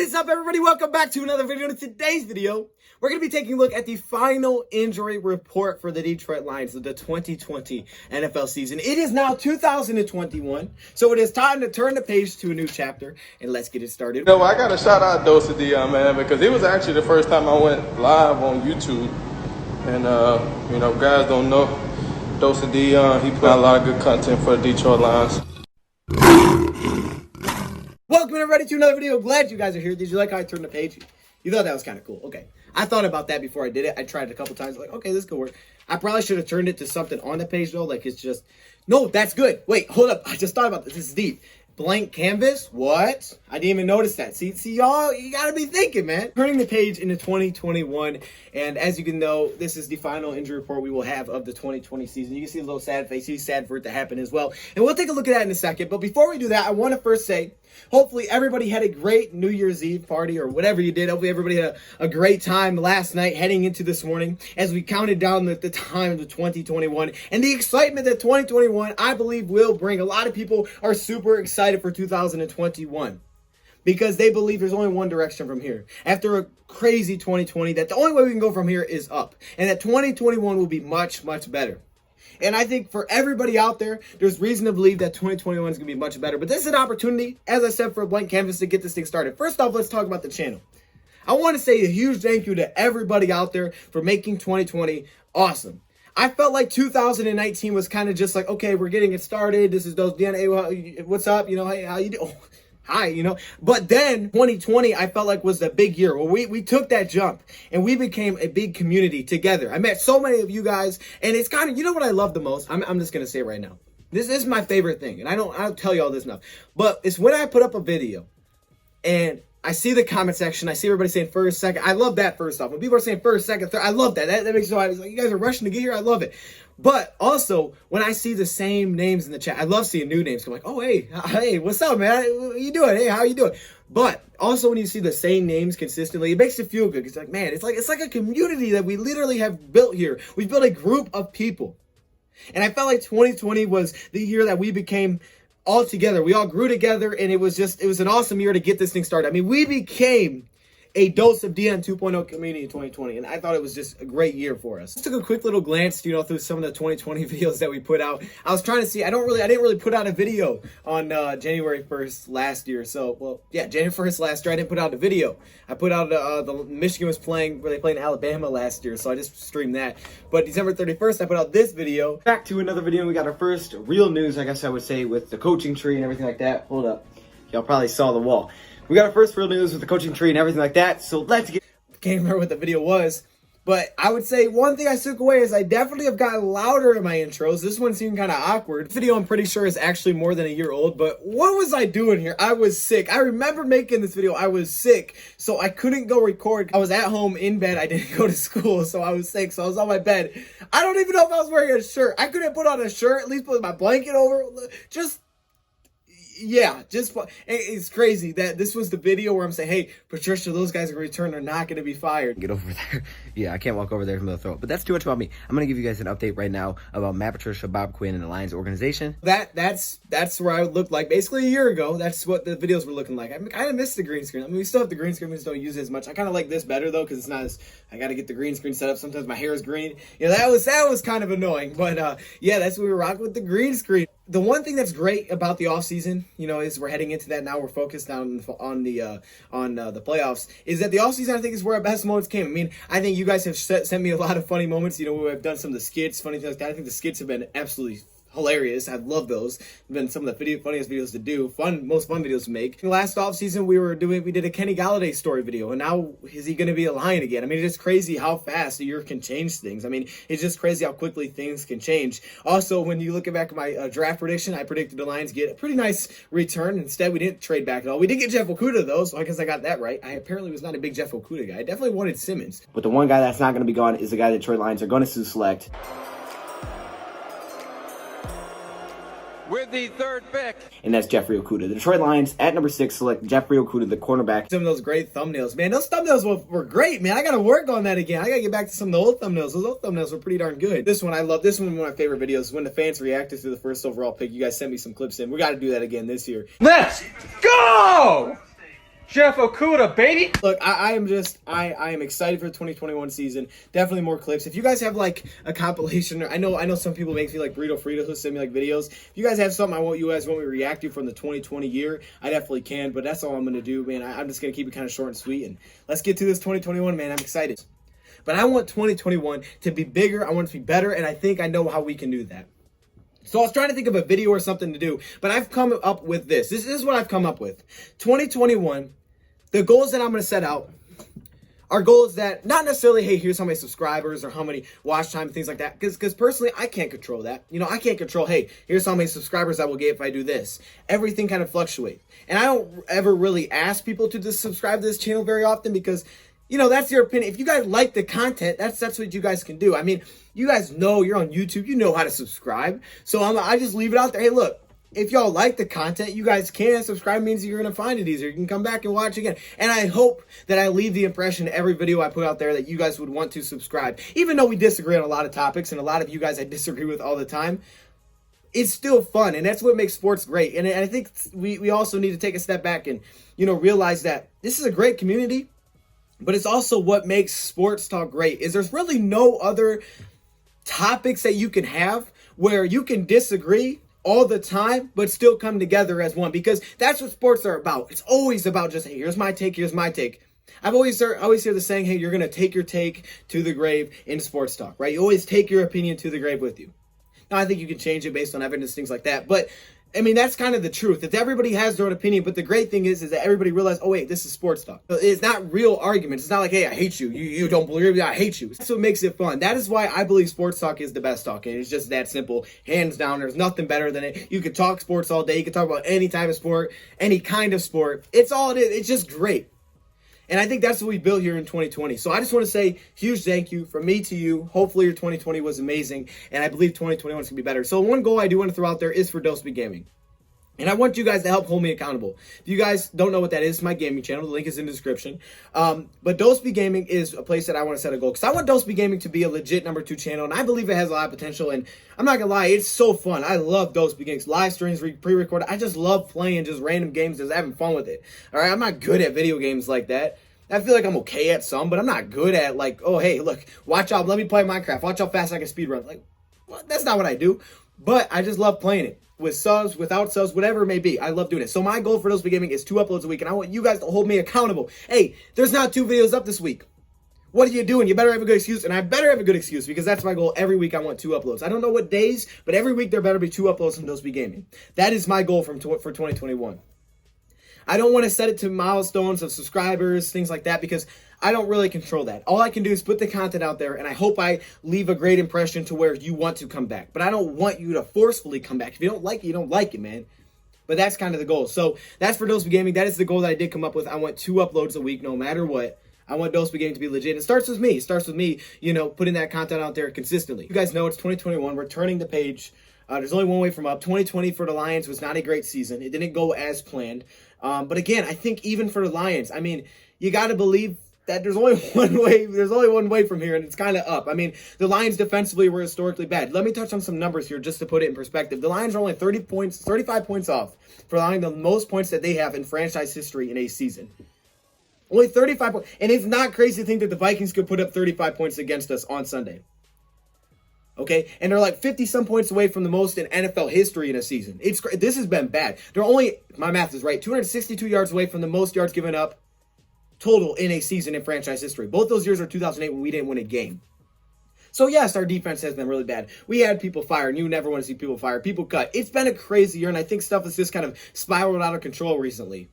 is up, everybody? Welcome back to another video. In today's video, we're going to be taking a look at the final injury report for the Detroit Lions of the 2020 NFL season. It is now 2021, so it is time to turn the page to a new chapter, and let's get it started. You know, I got to shout out DoseOfDion, man, because it was actually the first time I went live on YouTube. And, you know, guys don't know, DoseOfDion, he put out a lot of good content for the Detroit Lions. Welcome everybody to another video. Glad you guys are here. Did you like how I turned the page? You thought that was kind of cool. Okay. I thought about that before I did it. I tried it a couple times. Like, okay, this could work. I probably should have turned it to something on the page though. Like it's just, no, that's good. Wait, hold up. I just thought about this. This is deep. Blank canvas? What? I didn't even notice that. See y'all, you gotta be thinking, man. Turning the page into 2021, and as you can know, this is the final injury report we will have of the 2020 season. You can see a little sad face. He's sad for it to happen as well, and we'll take a look at that in a second. But before we do that, I want to first say, hopefully everybody had a great New Year's Eve party or whatever you did. Hopefully everybody had a great time last night heading into this morning as we counted down the time of the 2021 and the excitement that 2021, I believe, will bring. A lot of people are super excited for 2021 because they believe there's only one direction from here. After a crazy 2020, that the only way we can go from here is up, and that 2021 will be much, much better. And I think for everybody out there, there's reason to believe that 2021 is going to be much better. But this is an opportunity, as I said, for a blank canvas to get this thing started. First off, let's talk about the channel. I want to say a huge thank you to everybody out there for making 2020 awesome. I felt like 2019 was kind of just like, okay, we're getting it started. This is DoseOfDion. Hey, what's up? You know, hey, how you doing? Oh, hi, you know. But then 2020, I felt like was the big year where we took that jump and we became a big community together. I met so many of you guys, and it's kind of, you know what I love the most? I'm just going to say it right now. This is my favorite thing, and I don't tell you all this enough, but it's when I put up a video and I see the comment section. I see everybody saying first, second. I love that, first off. When people are saying first, second, third, I love that. That makes me so happy. Like, you guys are rushing to get here. I love it. But also, when I see the same names in the chat, I love seeing new names. I'm like, oh, hey, what's up, man? What you doing? Hey, how you doing? But also, when you see the same names consistently, it makes you feel good. It's like, man, it's like a community that we literally have built here. We've built a group of people. And I felt like 2020 was the year that we became all together. We all grew together, and it was an awesome year to get this thing started. I mean, we became a DoseOfDion 2.0 community in 2020, and I thought it was just a great year for us. Just took a quick little glance, through some of the 2020 videos that we put out. I was trying to see, I didn't really put out a video on January 1st last year. So, well, yeah, January 1st last year, I didn't put out a video. I put out the Michigan was playing, where they played in Alabama last year, so I just streamed that. But December 31st, I put out this video. Back to another video, and we got our first real news, I guess I would say, with the coaching tree and everything like that. Hold up. Y'all probably saw the wall. We got our first real news with the coaching tree and everything like that, so let's get... Can't remember what the video was, but I would say one thing I took away is I definitely have gotten louder in my intros. This one seemed kind of awkward. This video, I'm pretty sure, is actually more than a year old, but what was I doing here? I was sick. I remember making this video. I was sick, so I couldn't go record. I was at home in bed. I didn't go to school, so I was sick, so I was on my bed. I don't even know if I was wearing a shirt. I couldn't put on a shirt, at least put my blanket over. Yeah, it's crazy that this was the video where I'm saying, hey, Patricia, those guys are going to return. They're not going to be fired. Get over there. Yeah, I can't walk over there from the throat. But that's too much about me. I'm going to give you guys an update right now about Matt Patricia, Bob Quinn, and the Lions organization. That's where I looked like basically a year ago. That's what the videos were looking like. I kind of missed the green screen. I mean, we still have the green screen. We just don't use it as much. I kind of like this better, though, because it's not as... I got to get the green screen set up. Sometimes my hair is green. You know, that was kind of annoying. But, yeah, that's what we were rocking with the green screen. The one thing that's great about the offseason, you know, is we're heading into that now. We're focused on the playoffs. Is that the offseason, I think, is where our best moments came. I mean, I think you guys have sent me a lot of funny moments. You know, we've done some of the skits, funny things like that. I think the skits have been absolutely hilarious. I love those. Been some of the funniest videos to do. Most fun videos to make. Last offseason, we did a Kenny Galladay story video, and now is he going to be a Lion again? I mean, it's just crazy how fast a year can change things. I mean, it's just crazy how quickly things can change. Also, when you look back at my draft prediction, I predicted the Lions get a pretty nice return. Instead, we didn't trade back at all. We did get Jeff Okudah, though, so I guess I got that right. I apparently was not a big Jeff Okudah guy. I definitely wanted Simmons. But the one guy that's not going to be gone is the guy the Detroit Lions are going to select with the third pick. And that's Jeffrey Okudah. The Detroit Lions at number 6 select Jeffrey Okudah, the cornerback. Some of those great thumbnails. Man, those thumbnails were great, man. I got to work on that again. I got to get back to some of the old thumbnails. Those old thumbnails were pretty darn good. This one, I love. This one was one of my favorite videos. When the fans reacted to the first overall pick, you guys sent me some clips in. We got to do that again this year. Let's go! Jeff Okuda, baby. Look, I am excited for the 2021 season. Definitely more clips. If you guys have like a compilation, I know some people make me like Burrito Frito who send me like videos. If you guys have something you guys want me to react to from the 2020 year, I definitely can. But that's all I'm gonna do, man. I'm just gonna keep it kind of short and sweet, and let's get to this 2021, man. I'm excited. But I want 2021 to be bigger. I want it to be better, and I think I know how we can do that. So I was trying to think of a video or something to do, but I've come up with this. This is what I've come up with. 2021, the goals that I'm going to set out are goals that not necessarily, hey, here's how many subscribers or how many watch time, things like that. Because personally, I can't control that. You know, I can't control, hey, here's how many subscribers I will get if I do this. Everything kind of fluctuates. And I don't ever really ask people to just subscribe to this channel very often because, you know, that's your opinion. If you guys like the content, that's what you guys can do. I mean, you guys know you're on YouTube. You know how to subscribe. So I just leave it out there. Hey, look, if y'all like the content, you guys can. Subscribe means you're going to find it easier. You can come back and watch again. And I hope that I leave the impression every video I put out there that you guys would want to subscribe. Even though we disagree on a lot of topics and a lot of you guys I disagree with all the time, it's still fun. And that's what makes sports great. And I think we also need to take a step back and, you know, realize that this is a great community. But it's also what makes sports talk great is there's really no other topics that you can have where you can disagree all the time, but still come together as one, because that's what sports are about. It's always about just, hey, here's my take, here's my take. I always hear the saying, hey, you're going to take your take to the grave in sports talk, right? You always take your opinion to the grave with you. Now, I think you can change it based on evidence, things like that, but I mean, that's kind of the truth. That everybody has their own opinion, but the great thing is that everybody realizes, oh wait, this is sports talk. It's not real arguments. It's not like, hey, I hate you. You don't believe me, I hate you. That's what makes it fun. That is why I believe sports talk is the best talk, and it's just that simple, hands down. There's nothing better than it. You could talk sports all day. You could talk about any type of sport, any kind of sport. It's all it is. It's just great. And I think that's what we built here in 2020. So I just want to say huge thank you from me to you. Hopefully your 2020 was amazing, and I believe 2021 is going to be better. So one goal I do want to throw out there is for DoseOfDion. And I want you guys to help hold me accountable. If you guys don't know what that is, it's my gaming channel. The link is in the description. But DoseOfDion is a place that I want to set a goal. Because I want DoseOfDion to be a legit #2 channel. And I believe it has a lot of potential. And I'm not going to lie, it's so fun. I love DoseOfDion. Live streams, pre-recorded. I just love playing just random games, just having fun with it. All right, I'm not good at video games like that. I feel like I'm okay at some, but I'm not good at like, oh, hey, look, watch out. Let me play Minecraft. Watch how fast I can speedrun. Like, well, that's not what I do. But I just love playing it. With subs, without subs, whatever it may be. I love doing it. So my goal for DoseOfDion is 2 uploads a week, and I want you guys to hold me accountable. Hey, there's not 2 videos up this week. What are you doing? You better have a good excuse, and I better have a good excuse, because that's my goal. Every week I want 2 uploads. I don't know what days, but every week there better be 2 uploads from DoseOfDion. That is my goal for 2021. I don't want to set it to milestones of subscribers, things like that, because I don't really control that. All I can do is put the content out there, and I hope I leave a great impression to where you want to come back. But I don't want you to forcefully come back. If you don't like it, you don't like it, man. But that's kind of the goal. So that's for DoseOfDion. That is the goal that I did come up with. I want 2 uploads a week no matter what. I want DoseOfDion to be legit. It starts with me. It starts with me, you know, putting that content out there consistently. You guys know it's 2021. We're turning the page. There's only one way from up. 2020 for the Lions was not a great season. It didn't go as planned. But again, I think even for the Lions, I mean, you got to believe that there's only one way. There's only one way from here, and it's kind of up. I mean, the Lions defensively were historically bad. Let me touch on some numbers here just to put it in perspective. The Lions are only 35 points off for allowing the most points that they have in franchise history in a season. Only 35 points. And it's not crazy to think that the Vikings could put up 35 points against us on Sunday. Okay, and they're like 50-some points away from the most in NFL history in a season. This has been bad. They're only, my math is right, 262 yards away from the most yards given up total in a season in franchise history. Both those years are 2008 when we didn't win a game. So yes, our defense has been really bad. We had people fire, and you never want to see people fire. People cut. It's been a crazy year, and I think stuff has just kind of spiraled out of control recently.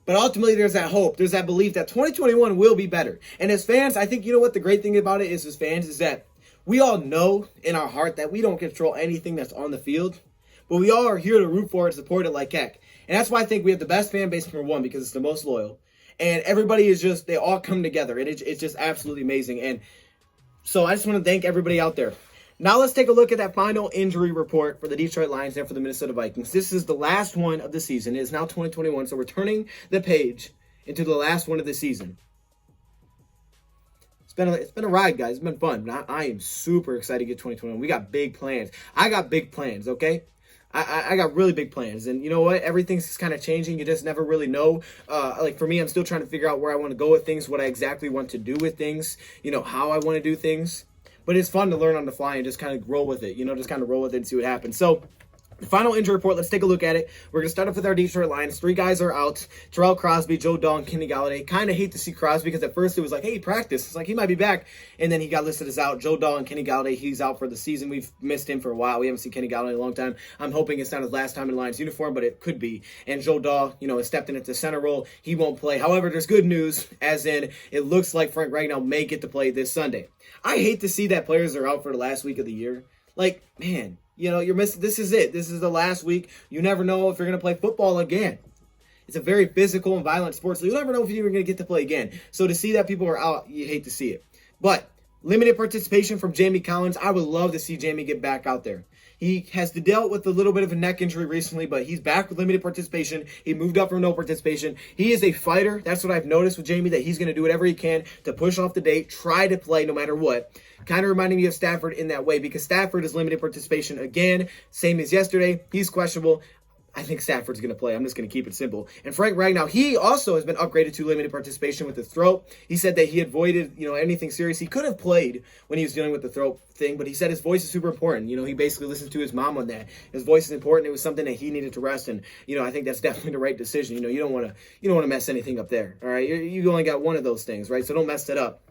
But ultimately, there's that hope. There's that belief that 2021 will be better. And as fans, I think, you know what the great thing about it is as fans is that we all know in our heart that we don't control anything that's on the field, but we all are here to root for it, support it like heck. And that's why I think we have the best fan base, #1, because it's the most loyal. And everybody is just, they all come together, and it's just absolutely amazing. And so I just want to thank everybody out there. Now let's take a look at that final injury report for the Detroit Lions and for the Minnesota Vikings. This is the last one of the season. It is now 2021, so we're turning the page into the last one of the season. It's been a ride, guys. It's been fun. I am super excited to get 2021. We got big plans. I got big plans, okay? I got really big plans, and you know what? Everything's kind of changing. You just never really know. Like for me, I'm still trying to figure out where I want to go with things, what I exactly want to do with things, how I want to do things. But it's fun to learn on the fly and just kind of roll with it, just kind of roll with it and see what happens. So the final injury report, let's take a look at it. We're going to start off with our Detroit Lions. 3 guys are out. Terrell Crosby, Joe Dahl, and Kenny Galladay. Kind of hate to see Crosby because at first it was like, hey, practice. It's like he might be back. And then he got listed as out. Joe Dahl and Kenny Galladay, he's out for the season. We've missed him for a while. We haven't seen Kenny Galladay in a long time. I'm hoping it's not his last time in Lions uniform, but it could be. And Joe Dahl, has stepped into center role. He won't play. However, there's good news, as in it looks like Frank Ragnow may get to play this Sunday. I hate to see that players are out for the last week of the year. Like, man. You're missing. This is it. This is the last week. You never know if you're going to play football again. It's a very physical and violent sport, so you never know if you're going to get to play again. So to see that people are out, you hate to see it. But limited participation from Jamie Collins. I would love to see Jamie get back out there. He has dealt with a little bit of a neck injury recently, but he's back with limited participation. He moved up from no participation. He is a fighter. That's what I've noticed with Jamie, that he's going to do whatever he can to push off the date, try to play no matter what. Kind of reminding me of Stafford in that way, because Stafford is limited participation again, same as yesterday. He's questionable. I think Stafford's going to play. I'm just going to keep it simple. And Frank Ragnow, he also has been upgraded to limited participation with the throat. He said that he avoided, anything serious. He could have played when he was dealing with the throat thing, but he said his voice is super important. He basically listened to his mom on that. His voice is important. It was something that he needed to rest, and I think that's definitely the right decision. You don't want to mess anything up there. All right, you only got one of those things, right? So don't mess it up.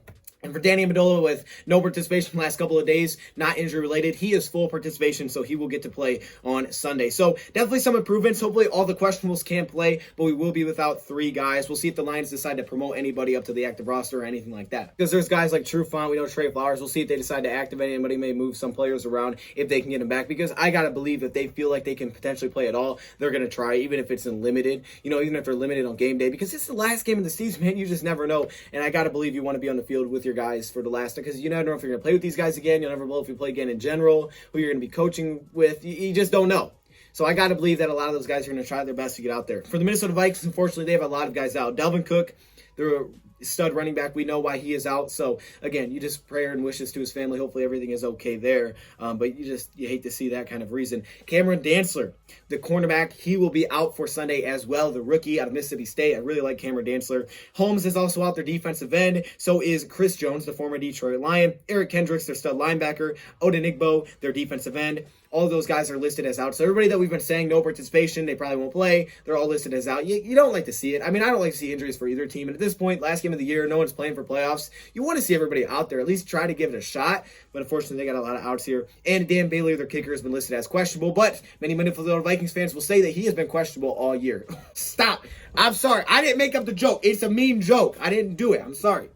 And for Danny Amendola, with no participation the last couple of days, not injury related, he is full participation, so he will get to play on Sunday. So definitely some improvements. Hopefully all the questionables can play, but we will be without 3 guys. We'll see if the Lions decide to promote anybody up to the active roster or anything like that. Because there's guys like Trufant, we know Trey Flowers. We'll see if they decide to activate anybody, may move some players around if they can get them back. Because I got to believe that they feel like they can potentially play at all, they're going to try, even if it's in limited, even if they're limited on game day. Because it's the last game of the season, man. You just never know. And I got to believe you want to be on the field with your guys for the last, because you never know if you're going to play with these guys again. You'll never know if you play again in general, who you're going to be coaching with. You just don't know. So I got to believe that a lot of those guys are going to try their best to get out there. For the Minnesota Vikings, unfortunately, they have a lot of guys out. Delvin Cook, they're stud running back. We know why he is out. So again, you just prayer and wishes to his family. Hopefully everything is okay there. But you hate to see that kind of reason. Cameron Dantzler, the cornerback, he will be out for Sunday as well. The rookie out of Mississippi State. I really like Cameron Dantzler. Holmes is also out, their defensive end. So is Chris Jones, the former Detroit Lion. Eric Kendricks, their stud linebacker. Odenigbo, their defensive end. All of those guys are listed as out. So everybody that we've been saying no participation, they probably won't play, they're all listed as out. You don't like to see it. I mean, I don't like to see injuries for either team. And at this point, last game of the year, no one's playing for playoffs. You want to see everybody out there, at least try to give it a shot. But unfortunately, they got a lot of outs here. And Dan Bailey, their kicker, has been listed as questionable. But many Minnesota Vikings fans will say that he has been questionable all year. Stop. I'm sorry. I didn't make up the joke. It's a mean joke. I didn't do it. I'm sorry.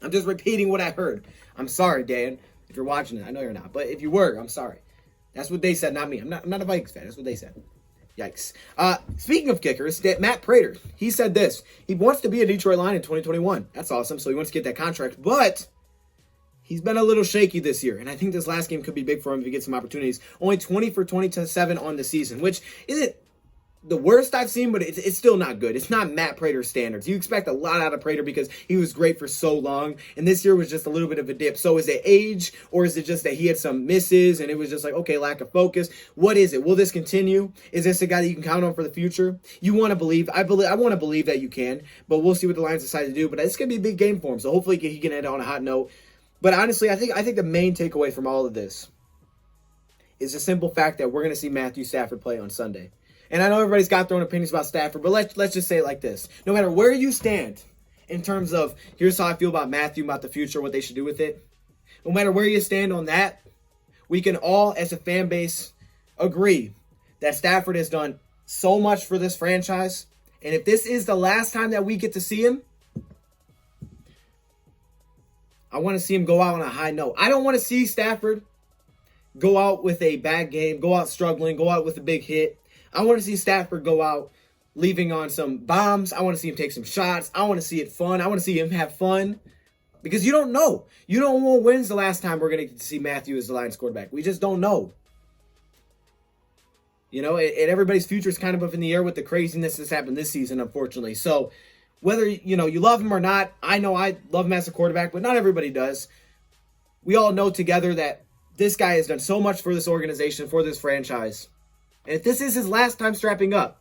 I'm just repeating what I heard. I'm sorry, Dan, if you're watching it. I know you're not. But if you were, I'm sorry. That's what they said, not me. I'm not a Vikings fan. That's what they said. Yikes. Speaking of kickers, Matt Prater, he said this. He wants to be a Detroit Lion in 2021. That's awesome. So he wants to get that contract. But he's been a little shaky this year. And I think this last game could be big for him if he gets some opportunities. Only 20 for 27 on the season, which isn't the worst I've seen, but it's still not good. It's not Matt Prater standards. You expect a lot out of Prater because he was great for so long, and this year was just a little bit of a dip. So is it age, or is it just that he had some misses, and it was just like, okay, lack of focus? What is it? Will this continue? Is this a guy that you can count on for the future? You want to believe. I want to believe that you can, but we'll see what the Lions decide to do. But it's going to be a big game for him, so hopefully he can end on a hot note. But honestly, I think the main takeaway from all of this is the simple fact that we're going to see Matthew Stafford play on Sunday. And I know everybody's got their own opinions about Stafford, but let's just say it like this. No matter where you stand in terms of here's how I feel about Matthew, about the future, what they should do with it, no matter where you stand on that, we can all as a fan base agree that Stafford has done so much for this franchise. And if this is the last time that we get to see him, I want to see him go out on a high note. I don't want to see Stafford go out with a bad game, go out struggling, go out with a big hit. I want to see Stafford go out leaving on some bombs. I want to see him take some shots. I want to see it fun. I want to see him have fun. Because you don't know. You don't know when's the last time we're going to get to see Matthew as the Lions quarterback. We just don't know. And everybody's future is kind of up in the air with the craziness that's happened this season, unfortunately. So whether, you love him or not, I know I love him as a quarterback, but not everybody does. We all know together that this guy has done so much for this organization, for this franchise. And if this is his last time strapping up,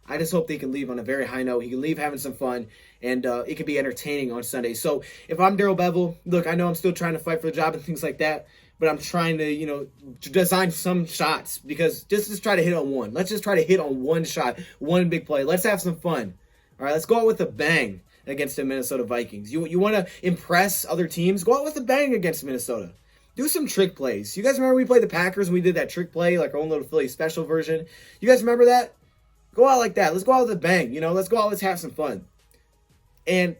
I just hope that he can leave on a very high note. He can leave having some fun, and it can be entertaining on Sunday. So if I'm Darrell Bevell, look, I know I'm still trying to fight for the job and things like that, but I'm trying to, design some shots because just try to hit on one. Let's just try to hit on one shot, one big play. Let's have some fun. All right, let's go out with a bang against the Minnesota Vikings. You want to impress other teams? Go out with a bang against Minnesota. Do some trick plays. You guys remember we played the Packers and we did that trick play, like our own little Philly special version? You guys remember that? Go out like that. Let's go out with a bang. Let's go out. Let's have some fun. And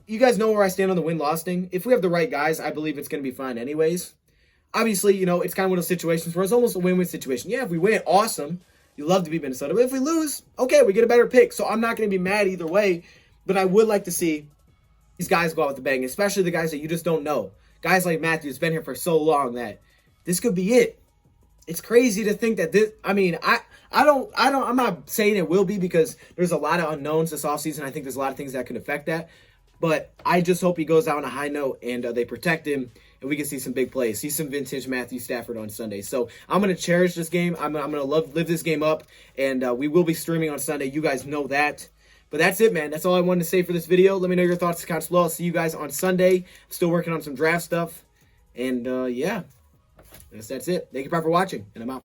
you guys know where I stand on the win-loss thing. If we have the right guys, I believe it's going to be fine anyways. Obviously, it's kind of one of those situations where it's almost a win-win situation. Yeah, if we win, awesome. You love to beat Minnesota. But if we lose, okay, we get a better pick. So I'm not going to be mad either way. But I would like to see these guys go out with a bang, especially the guys that you just don't know. Guys like Matthew's been here for so long that this could be it. It's crazy to think that this, I'm not saying it will be because there's a lot of unknowns this offseason. I think there's a lot of things that could affect that. But I just hope he goes out on a high note and they protect him and we can see some big plays. See some vintage Matthew Stafford on Sunday. So I'm going to cherish this game. I'm going to live this game up. And we will be streaming on Sunday. You guys know that. But that's it, man. That's all I wanted to say for this video. Let me know your thoughts in the comments below. I'll see you guys on Sunday. I'm still working on some draft stuff. And, yeah. That's it. Thank you for watching, and I'm out.